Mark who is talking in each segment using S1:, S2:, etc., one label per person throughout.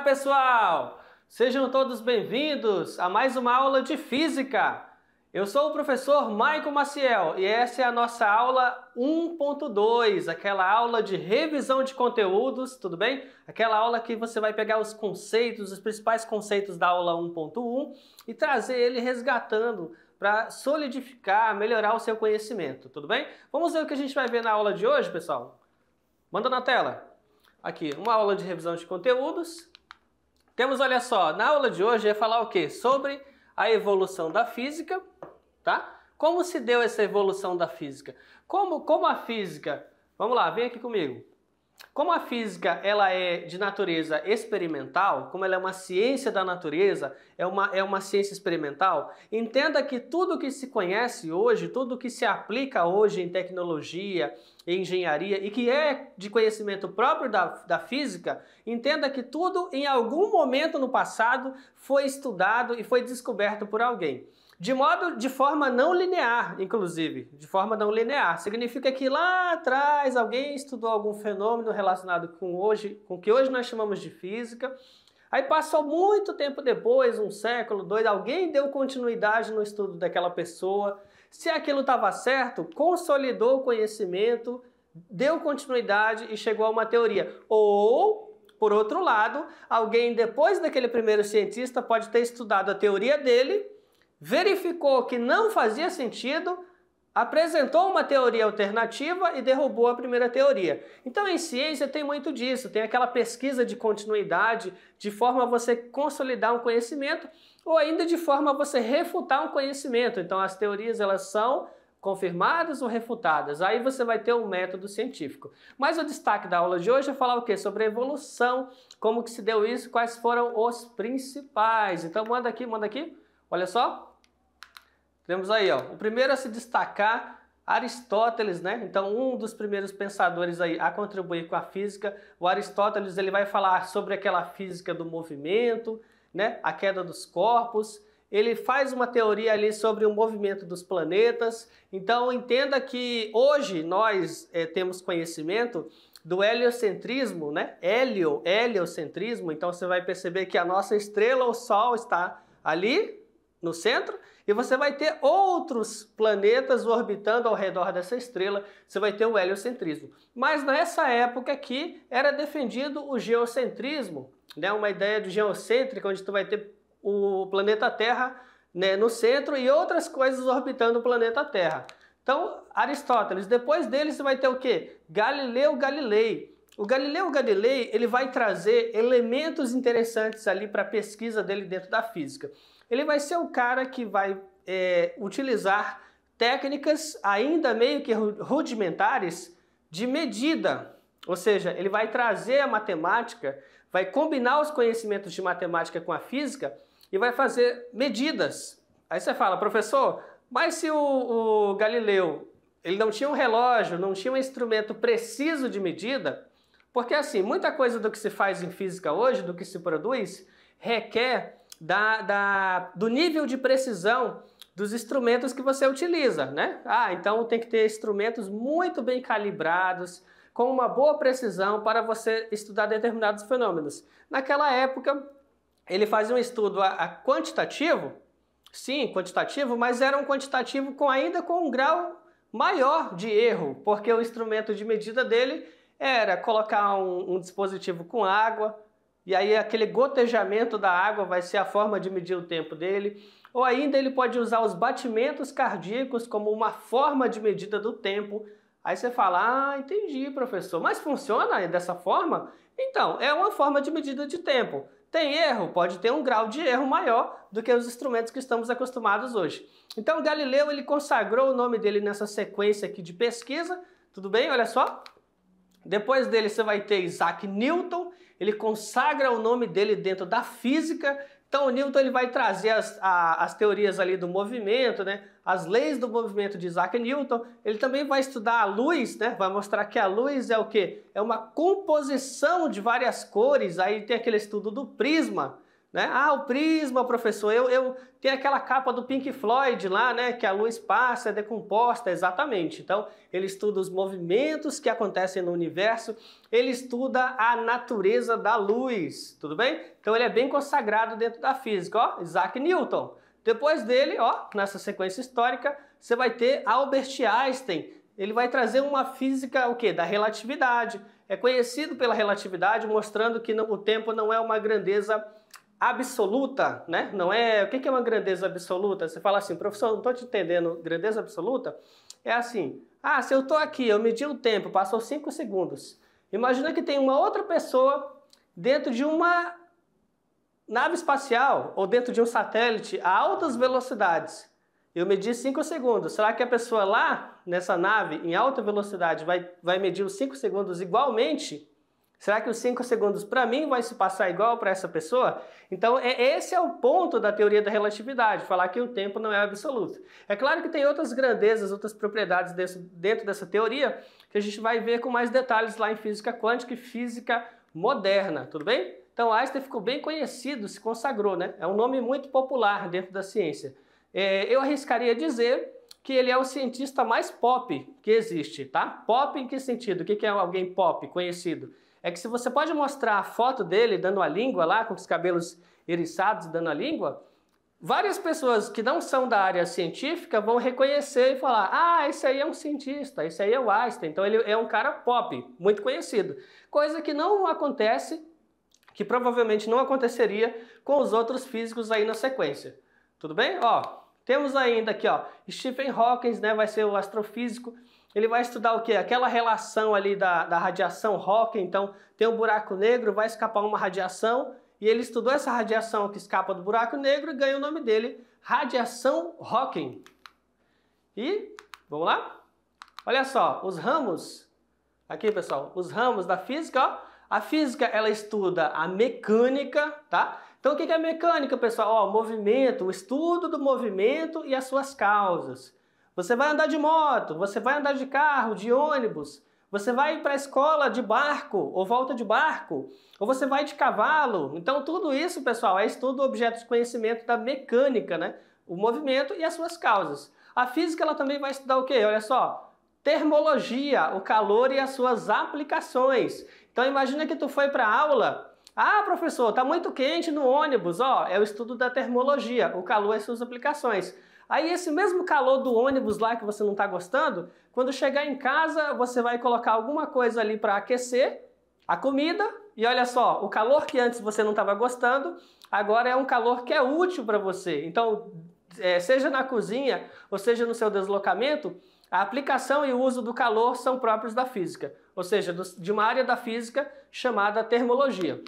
S1: pessoal! Sejam todos bem-vindos a mais uma aula de Física. Eu sou o professor Maicon Maciel e essa é a nossa aula 1.2, aquela aula de revisão de conteúdos, tudo bem? Aquela aula que você vai pegar os conceitos, os principais conceitos da aula 1.1 e trazer ele resgatando para solidificar, melhorar o seu conhecimento, tudo bem? Vamos ver o que a gente vai ver na aula de hoje, pessoal? Manda na tela. Aqui, uma aula de revisão de conteúdos. Temos, olha só, na aula de hoje é falar o quê? Sobre a evolução da física, tá? Como se deu essa evolução da física? Como a física, vamos lá, vem aqui comigo. Como a física ela é de natureza experimental, como ela é uma ciência da natureza, é uma ciência experimental, entenda que tudo que se conhece hoje, tudo que se aplica hoje em tecnologia, em engenharia e que é de conhecimento próprio da física, entenda que tudo em algum momento no passado foi estudado e foi descoberto por alguém. De forma não linear, inclusive, de forma não linear. Significa que lá atrás alguém estudou algum fenômeno relacionado com o que hoje nós chamamos de física. Aí passou muito tempo depois, um século, dois, alguém deu continuidade no estudo daquela pessoa. Se aquilo estava certo, consolidou o conhecimento, deu continuidade e chegou a uma teoria. Ou, por outro lado, alguém depois daquele primeiro cientista pode ter estudado a teoria dele, verificou que não fazia sentido, apresentou uma teoria alternativa e derrubou a primeira teoria. Então, em ciência tem muito disso, tem aquela pesquisa de continuidade, de forma a você consolidar um conhecimento, ou ainda de forma a você refutar um conhecimento. Então, as teorias elas são confirmadas ou refutadas. Aí você vai ter um método científico. Mas o destaque da aula de hoje é falar o quê? Sobre a evolução, como que se deu isso, quais foram os principais. Então, manda aqui. Olha só. Temos aí, ó, o primeiro a se destacar, Aristóteles, né? Então, um dos primeiros pensadores aí a contribuir com a física, o Aristóteles, ele vai falar sobre aquela física do movimento, né? A queda dos corpos. Ele faz uma teoria ali sobre o movimento dos planetas. Então, entenda que hoje nós temos conhecimento do heliocentrismo, né? Heliocentrismo. Então, você vai perceber que a nossa estrela, o Sol, está ali no centro, e você vai ter outros planetas orbitando ao redor dessa estrela, você vai ter o heliocentrismo. Mas nessa época aqui era defendido o geocentrismo, né? Uma ideia de geocêntrica, onde tu vai ter o planeta Terra, né, no centro e outras coisas orbitando o planeta Terra. Então, Aristóteles, depois dele você vai ter o quê? Galileu Galilei. O Galileu Galilei, ele vai trazer elementos interessantes ali para a pesquisa dele dentro da física. Ele vai ser o cara que vai utilizar técnicas ainda meio que rudimentares de medida. Ou seja, ele vai trazer a matemática, vai combinar os conhecimentos de matemática com a física e vai fazer medidas. Aí você fala, professor, mas se o Galileu ele não tinha um relógio, não tinha um instrumento preciso de medida, porque assim, muita coisa do que se faz em física hoje, do que se produz, requer do nível de precisão dos instrumentos que você utiliza, né? Então tem que ter instrumentos muito bem calibrados, com uma boa precisão para você estudar determinados fenômenos. Naquela época, ele fazia um estudo quantitativo, sim, quantitativo, mas era um quantitativo ainda com um grau maior de erro, porque o instrumento de medida dele era colocar um dispositivo com água, e aí aquele gotejamento da água vai ser a forma de medir o tempo dele. Ou ainda ele pode usar os batimentos cardíacos como uma forma de medida do tempo. Aí você fala, entendi, professor, mas funciona dessa forma? Então, é uma forma de medida de tempo. Tem erro? Pode ter um grau de erro maior do que os instrumentos que estamos acostumados hoje. Então, Galileu, ele consagrou o nome dele nessa sequência aqui de pesquisa. Tudo bem? Olha só. Depois dele você vai ter Isaac Newton, ele consagra o nome dele dentro da física. Então o Newton ele vai trazer as teorias ali do movimento, né? As leis do movimento de Isaac Newton. Ele também vai estudar a luz, né? Vai mostrar que a luz é o quê? É uma composição de várias cores. Aí tem aquele estudo do prisma, né? Ah, o prisma, professor, eu tenho aquela capa do Pink Floyd lá, né? Que a luz passa, é decomposta, exatamente. Então, ele estuda os movimentos que acontecem no universo, ele estuda a natureza da luz, tudo bem? Então, ele é bem consagrado dentro da física, ó, Isaac Newton. Depois dele, ó, nessa sequência histórica, você vai ter Albert Einstein. Ele vai trazer uma física, o quê? Da relatividade. É conhecido pela relatividade, mostrando que o tempo não é uma grandeza absoluta, né? Não é... O que é uma grandeza absoluta? Você fala assim, professor, não estou te entendendo. Grandeza absoluta é assim, ah, se eu estou aqui, eu medi o tempo, passou 5 segundos. Imagina que tem uma outra pessoa dentro de uma nave espacial ou dentro de um satélite a altas velocidades. Eu medi 5 segundos. Será que a pessoa lá, nessa nave, em alta velocidade, vai medir os 5 segundos igualmente? Será que os 5 segundos para mim vai se passar igual para essa pessoa? Então, esse é o ponto da teoria da relatividade, falar que o tempo não é absoluto. É claro que tem outras grandezas, outras propriedades dentro dessa teoria, que a gente vai ver com mais detalhes lá em física quântica e física moderna, tudo bem? Então, Einstein ficou bem conhecido, se consagrou, né? É um nome muito popular dentro da ciência. Eu arriscaria dizer que ele é o cientista mais pop que existe, tá? Pop em que sentido? O que é alguém pop, conhecido? É que se você pode mostrar a foto dele dando a língua lá, com os cabelos eriçados dando a língua, várias pessoas que não são da área científica vão reconhecer e falar, ah, esse aí é um cientista, esse aí é o Einstein. Então ele é um cara pop, muito conhecido. Coisa que não acontece, que provavelmente não aconteceria com os outros físicos aí na sequência. Tudo bem? Ó, temos ainda aqui, ó, Stephen Hawking, né, vai ser o astrofísico. Ele vai estudar o quê? Aquela relação ali da radiação Hawking. Então, tem um buraco negro, vai escapar uma radiação, e ele estudou essa radiação que escapa do buraco negro e ganha o nome dele, radiação Hawking. E, vamos lá? Olha só, os ramos, aqui pessoal, os ramos da física, ó. A física, ela estuda a mecânica, tá? Então, o que é mecânica, pessoal? Ó, movimento, o estudo do movimento e as suas causas. Você vai andar de moto, você vai andar de carro, de ônibus, você vai para a escola de barco ou volta de barco, ou você vai de cavalo. Então, tudo isso, pessoal, é estudo do objeto de conhecimento da mecânica, né? O movimento e as suas causas. A física, ela também vai estudar o quê? Olha só, termologia, o calor e as suas aplicações. Então, imagina que tu foi para a aula. Ah, professor, tá muito quente no ônibus. Ó, é o estudo da termologia, o calor e suas aplicações. Aí esse mesmo calor do ônibus lá que você não está gostando, quando chegar em casa você vai colocar alguma coisa ali para aquecer a comida e olha só, o calor que antes você não estava gostando, agora é um calor que é útil para você. Então, seja na cozinha ou seja no seu deslocamento, a aplicação e o uso do calor são próprios da física, ou seja, de uma área da física chamada termologia.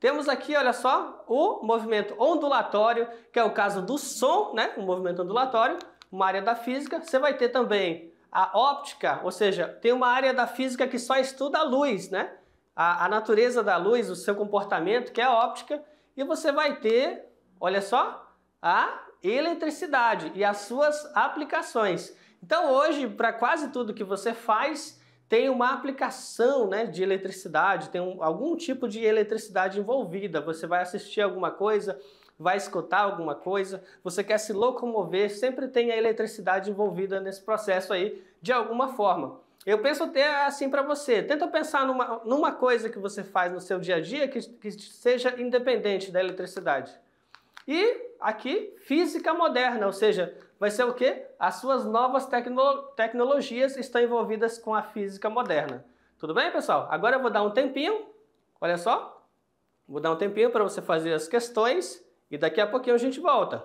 S1: Temos aqui, olha só, o movimento ondulatório, que é o caso do som, né? O movimento ondulatório, uma área da física. Você vai ter também a óptica, ou seja, tem uma área da física que só estuda a luz, né? A natureza da luz, o seu comportamento, que é a óptica. E você vai ter, olha só, a eletricidade e as suas aplicações. Então hoje, para quase tudo que você faz, tem uma aplicação, né, de eletricidade, tem algum tipo de eletricidade envolvida. Você vai assistir alguma coisa, vai escutar alguma coisa, você quer se locomover, sempre tem a eletricidade envolvida nesse processo aí, de alguma forma. Eu penso até assim para você, tenta pensar numa coisa que você faz no seu dia a dia que seja independente da eletricidade. E aqui, física moderna, ou seja, vai ser o quê? As suas novas tecnologias estão envolvidas com a física moderna. Tudo bem, pessoal? Agora eu vou dar um tempinho, olha só, vou dar um tempinho para você fazer as questões e daqui a pouquinho a gente volta.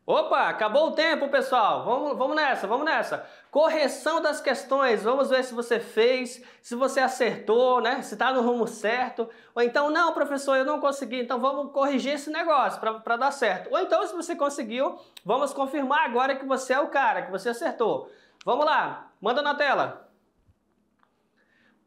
S1: Opa, acabou o tempo, pessoal. Vamos nessa, vamos nessa. Correção das questões. Vamos ver se você fez, se você acertou, né? Se está no rumo certo. Ou então, não, professor, eu não consegui. Então vamos corrigir esse negócio para dar certo. Ou então, se você conseguiu, vamos confirmar agora que você é o cara, que você acertou. Vamos lá, manda na tela.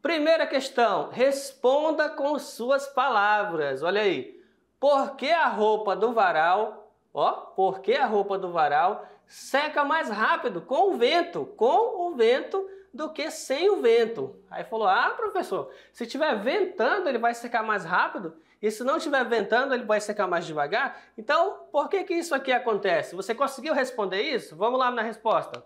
S1: Primeira questão, responda com suas palavras. Olha aí. Por que a roupa do varal, ó, por que a roupa do varal seca mais rápido com o vento do que sem o vento? Aí falou, ah, professor, se estiver ventando ele vai secar mais rápido e se não estiver ventando ele vai secar mais devagar? Então, por que isso aqui acontece? Você conseguiu responder isso? Vamos lá na resposta.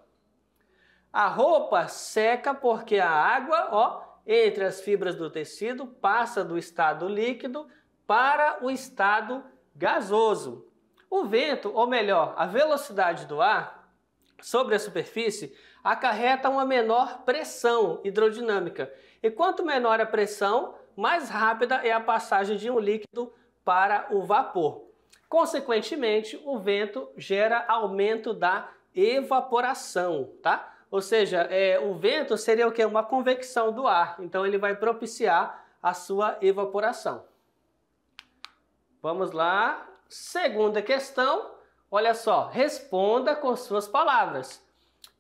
S1: A roupa seca porque a água, ó, entre as fibras do tecido passa do estado líquido para o estado gasoso. O vento, ou melhor, a velocidade do ar sobre a superfície acarreta uma menor pressão hidrodinâmica. E quanto menor a pressão, mais rápida é a passagem de um líquido para o vapor. Consequentemente, o vento gera aumento da evaporação, tá? Ou seja, o vento seria o quê? Uma convecção do ar. Então ele vai propiciar a sua evaporação. Vamos lá. Segunda questão. Olha só, responda com suas palavras.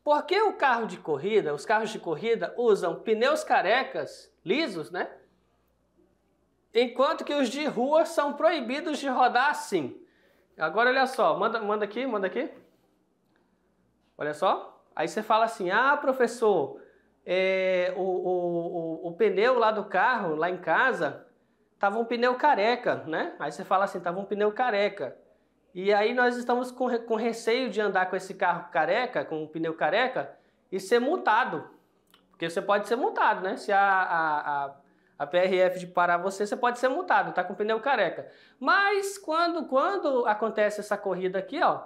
S1: Por que os carros de corrida usam pneus carecas, lisos, né? Enquanto que os de rua são proibidos de rodar assim. Agora olha só, manda aqui. Olha só. Aí você fala assim, ah, professor, o pneu lá do carro, lá em casa, tava um pneu careca, né? Aí você fala assim, tava um pneu careca. E aí nós estamos com receio de andar com esse carro careca, com um pneu careca, e ser multado. Porque você pode ser multado, né? Se a PRF parar você pode ser multado, tá com o pneu careca. Mas quando acontece essa corrida aqui, ó,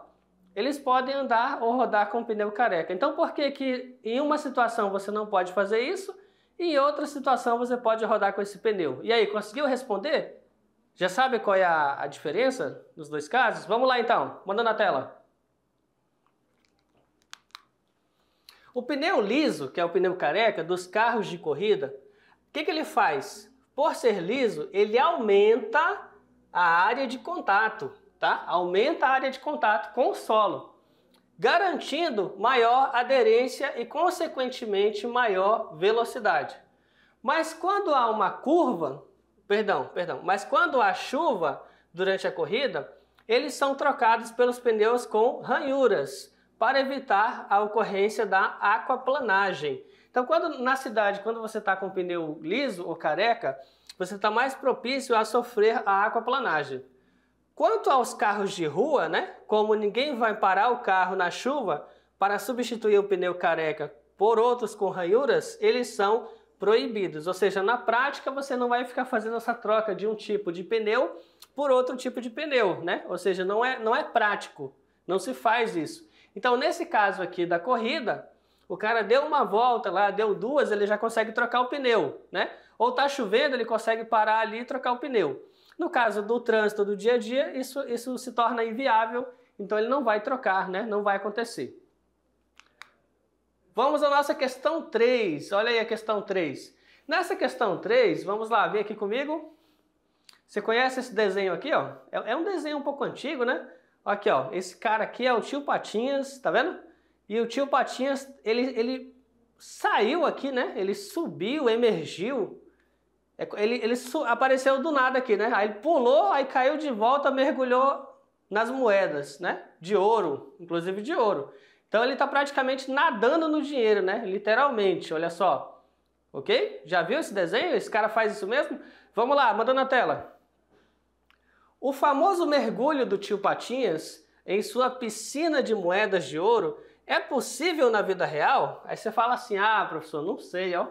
S1: eles podem andar ou rodar com o pneu careca. Então por que em uma situação você não pode fazer isso e em outra situação você pode rodar com esse pneu? E aí, conseguiu responder? Já sabe qual é a diferença nos dois casos? Vamos lá então, manda na tela. O pneu liso, que é o pneu careca dos carros de corrida, o que ele faz? Por ser liso, ele aumenta a área de contato, tá? Aumenta a área de contato com o solo, garantindo maior aderência e, consequentemente, maior velocidade. Mas quando há uma curva, mas quando há chuva durante a corrida, eles são trocados pelos pneus com ranhuras para evitar a ocorrência da aquaplanagem. Então, na cidade, quando você está com o pneu liso ou careca, você está mais propício a sofrer a aquaplanagem. Quanto aos carros de rua, né? Como ninguém vai parar o carro na chuva para substituir o pneu careca por outros com ranhuras, eles são proibidos. Ou seja, na prática você não vai ficar fazendo essa troca de um tipo de pneu por outro tipo de pneu, né? Ou seja, não é prático, não se faz isso. Então, nesse caso aqui da corrida, o cara deu uma volta lá, deu duas, ele já consegue trocar o pneu, né? Ou tá chovendo, ele consegue parar ali e trocar o pneu. No caso do trânsito do dia a dia, isso se torna inviável, então ele não vai trocar, né? Não vai acontecer. Vamos à nossa questão 3. Olha aí a questão 3. Nessa questão 3, vamos lá, vem aqui comigo. Você conhece esse desenho aqui, ó? É um desenho um pouco antigo, né? Aqui, ó. Esse cara aqui é o tio Patinhas, tá vendo? E o tio Patinhas, ele saiu aqui, né? Ele subiu, emergiu. Ele apareceu do nada aqui, né? Aí ele pulou, aí caiu de volta, mergulhou nas moedas, né? De ouro, inclusive de ouro. Então ele está praticamente nadando no dinheiro, né? Literalmente, olha só. Ok? Já viu esse desenho? Esse cara faz isso mesmo? Vamos lá, manda na tela. O famoso mergulho do tio Patinhas em sua piscina de moedas de ouro é possível na vida real? Aí você fala assim, ah, professor, não sei, ó.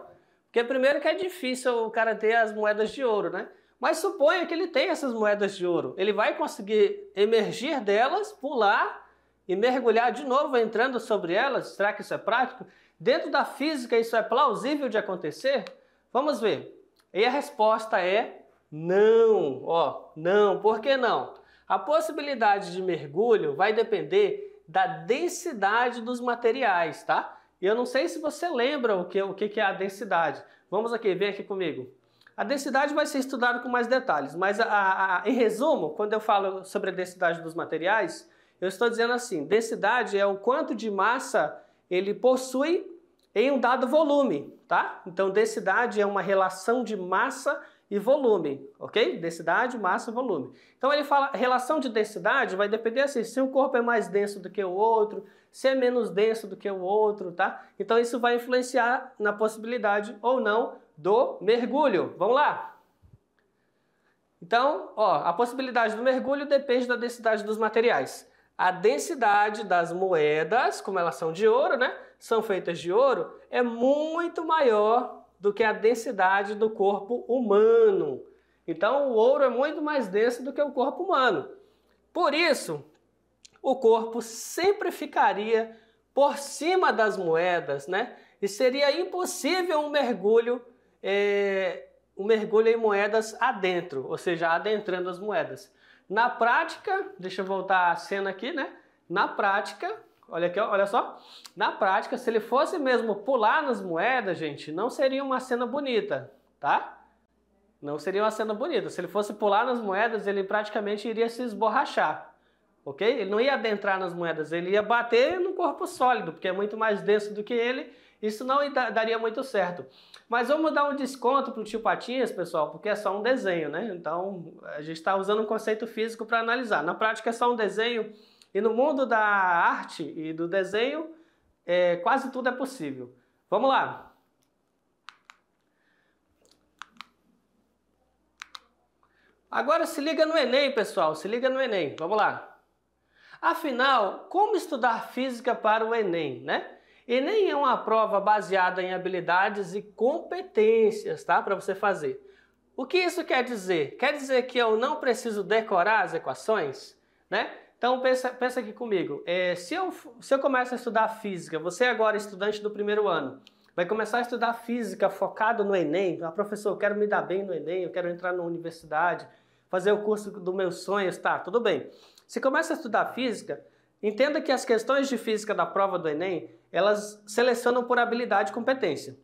S1: Porque primeiro que é difícil o cara ter as moedas de ouro, né? Mas suponha que ele tem essas moedas de ouro. Ele vai conseguir emergir delas, pular e mergulhar de novo entrando sobre elas? Será que isso é prático? Dentro da física isso é plausível de acontecer? Vamos ver. E a resposta é não. Ó, não. Por que não? A possibilidade de mergulho vai depender da densidade dos materiais, tá? E eu não sei se você lembra o que é a densidade. Vamos aqui, vem aqui comigo. A densidade vai ser estudada com mais detalhes, mas em resumo, quando eu falo sobre a densidade dos materiais, eu estou dizendo assim, densidade é o quanto de massa ele possui em um dado volume, tá? Então densidade é uma relação de massa e volume, ok? Densidade, massa e volume. Então ele fala, a relação de densidade vai depender assim, se um corpo é mais denso do que o outro, se é menos denso do que o outro, tá? Então isso vai influenciar na possibilidade ou não do mergulho. Vamos lá? Então, ó, a possibilidade do mergulho depende da densidade dos materiais. A densidade das moedas, como elas são de ouro, né? São feitas de ouro, é muito maior do que a densidade do corpo humano. Então, o ouro é muito mais denso do que o corpo humano. Por isso, o corpo sempre ficaria por cima das moedas, né? E seria impossível um mergulho em moedas adentro, ou seja, adentrando as moedas. Na prática, deixa eu voltar a cena aqui, né? Na prática, olha aqui, olha só. Na prática, se ele fosse mesmo pular nas moedas, gente, não seria uma cena bonita, tá? Não seria uma cena bonita. Se ele fosse pular nas moedas, ele praticamente iria se esborrachar, ok? Ele não ia adentrar nas moedas, ele ia bater no corpo sólido, porque é muito mais denso do que ele. Isso não daria muito certo. Mas vamos dar um desconto para o tio Patinhas, pessoal, porque é só um desenho, né? Então, a gente está usando um conceito físico para analisar. Na prática é só um desenho, e no mundo da arte e do desenho, quase tudo é possível. Vamos lá. Agora se liga no Enem, pessoal, se liga no Enem. Vamos lá. Afinal, como estudar física para o Enem, né? Enem é uma prova baseada em habilidades e competências, tá? Para você fazer. O que isso quer dizer? Quer dizer que eu não preciso decorar as equações, né? Então pensa aqui comigo. Se eu começo a estudar física, você agora estudante do primeiro ano, vai começar a estudar física focado no Enem. Ah, professor, eu quero me dar bem no Enem, eu quero entrar na universidade, fazer o curso dos meus sonhos, tá? Tudo bem. Se começa a estudar física, entenda que as questões de física da prova do Enem, elas selecionam por habilidade e competência.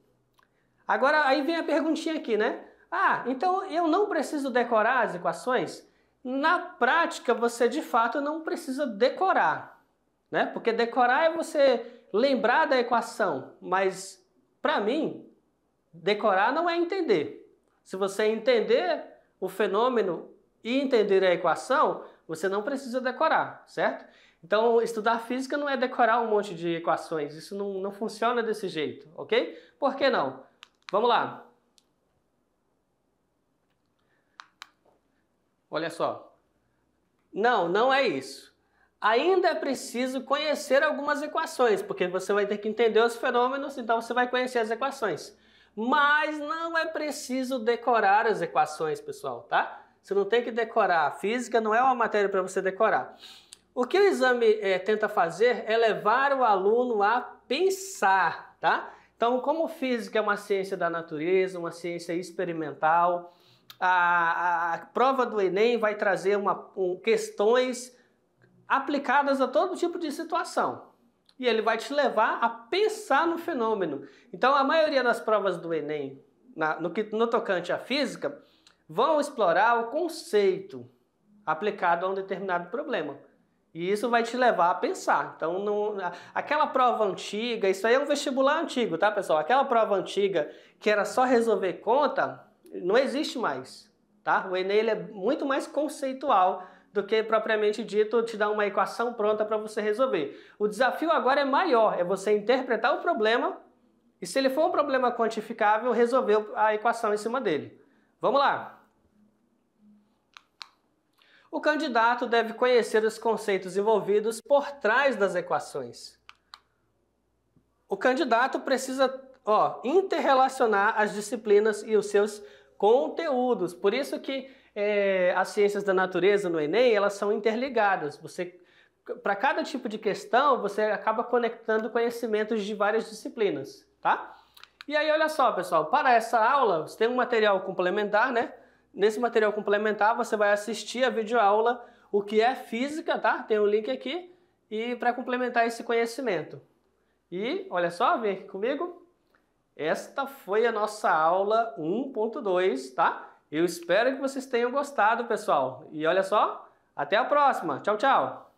S1: Agora, aí vem a perguntinha aqui, né? Ah, então eu não preciso decorar as equações? Na prática, você de fato não precisa decorar, né? Porque decorar é você lembrar da equação, mas para mim, decorar não é entender. Se você entender o fenômeno e entender a equação, você não precisa decorar, certo? Então, estudar física não é decorar um monte de equações, isso não funciona desse jeito, ok? Por que não? Vamos lá. Olha só. Não é isso. Ainda é preciso conhecer algumas equações, porque você vai ter que entender os fenômenos, então você vai conhecer as equações. Mas não é preciso decorar as equações, pessoal, tá? Você não tem que decorar. A física não é uma matéria para você decorar. O que o exame tenta fazer é levar o aluno a pensar, tá? Então, como física é uma ciência da natureza, uma ciência experimental, a prova do Enem vai trazer questões aplicadas a todo tipo de situação. E ele vai te levar a pensar no fenômeno. Então, a maioria das provas do Enem, no tocante à física, vão explorar o conceito aplicado a um determinado problema. E isso vai te levar a pensar. Então, aquela prova antiga, isso aí é um vestibular antigo, tá, pessoal? Aquela prova antiga que era só resolver conta, não existe mais, tá? O Enem ele é muito mais conceitual do que propriamente dito te dar uma equação pronta para você resolver. O desafio agora é maior, é você interpretar o problema e, se ele for um problema quantificável, resolver a equação em cima dele. Vamos lá! O candidato deve conhecer os conceitos envolvidos por trás das equações. O candidato precisa interrelacionar as disciplinas e os seus conteúdos. Por isso que as ciências da natureza no Enem, elas são interligadas. Para cada tipo de questão, você acaba conectando conhecimentos de várias disciplinas, tá? E aí, olha só, pessoal, para essa aula, você tem um material complementar, né? Nesse material complementar, você vai assistir a videoaula O que é Física, tá? Tem um link aqui, e para complementar esse conhecimento. E, olha só, vem aqui comigo. Esta foi a nossa aula 1.2, tá? Eu espero que vocês tenham gostado, pessoal. E olha só, até a próxima. Tchau, tchau!